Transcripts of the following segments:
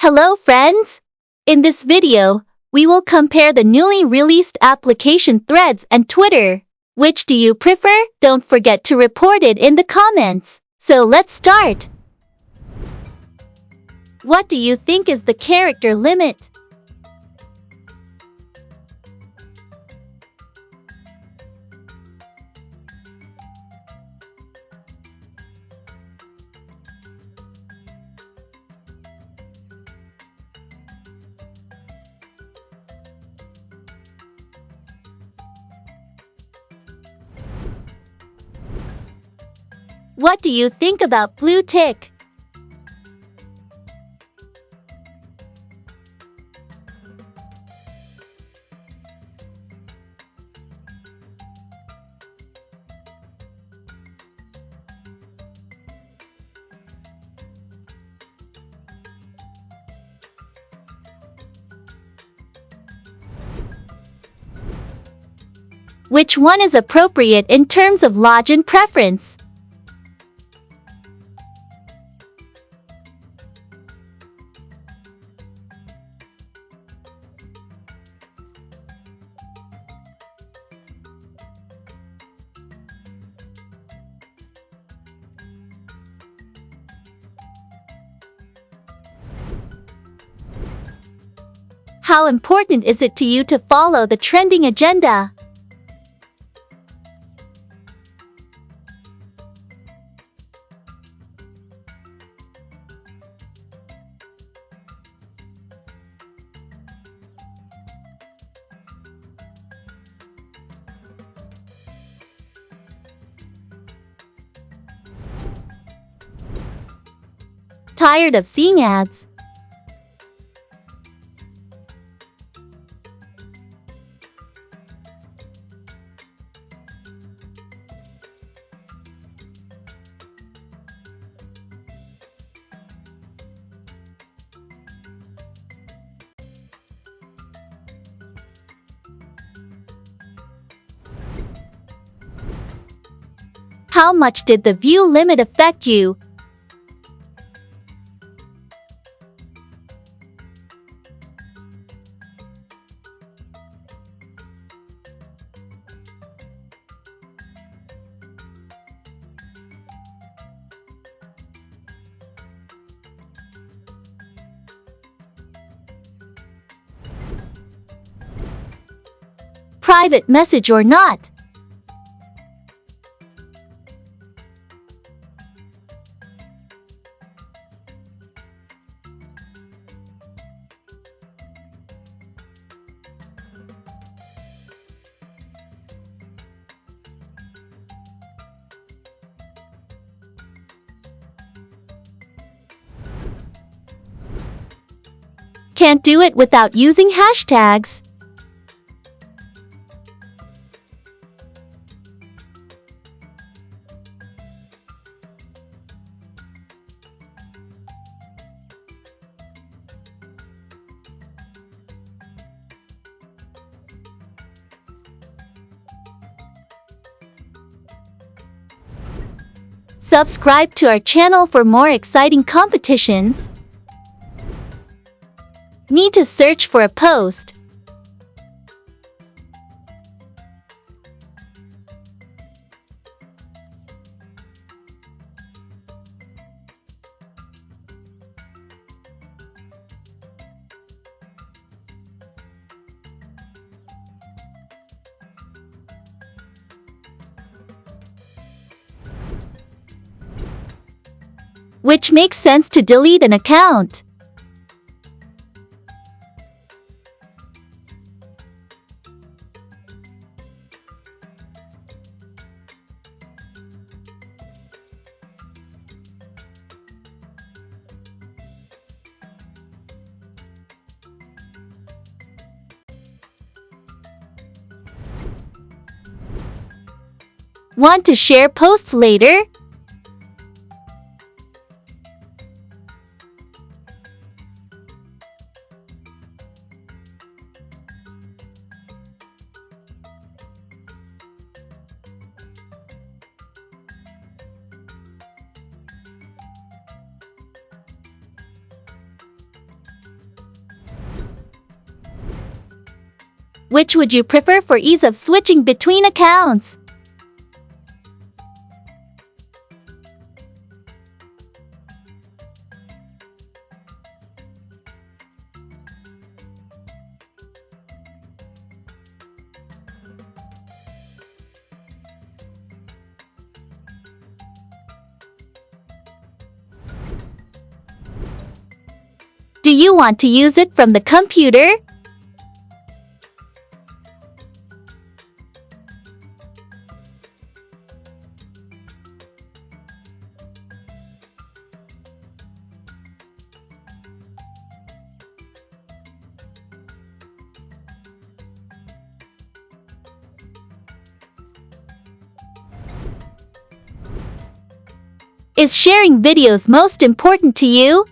Hello friends! In this video, we will compare the newly released application Threads and Twitter. Which do you prefer? Don't forget to report it in the comments. So let's start! What do you think is the character limit? What do you think about blue tick? Which one is appropriate in terms of login preference? How important is it to you to follow the trending agenda? Tired of seeing ads? How much did the view limit affect you? Private message or not? Can't do it without using hashtags. Subscribe to our channel for more exciting competitions. Need to search for a post. Which makes sense to delete an account? Want to share posts later? Which would you prefer for ease of switching between accounts? Do you want to use it from the computer? Is sharing videos most important to you?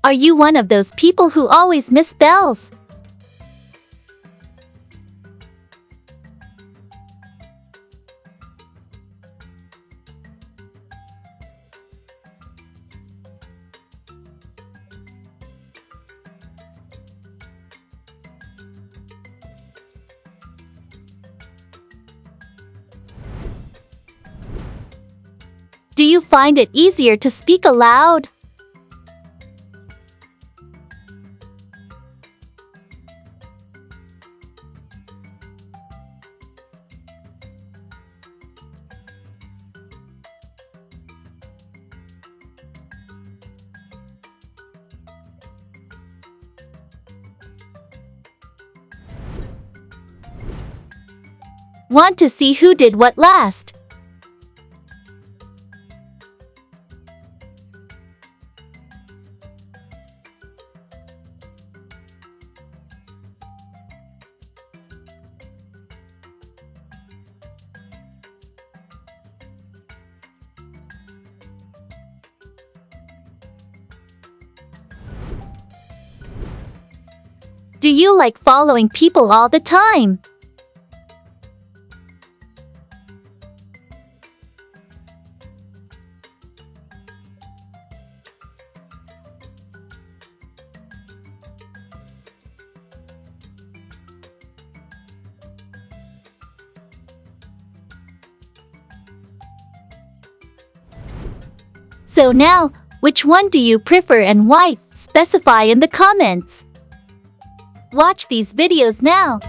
Are you one of those people who always miss bells? Do you find it easier to speak aloud? Want to see who did what last? Do you like following people all the time? So now, which one do you prefer and why? Specify in the comments. Watch these videos now.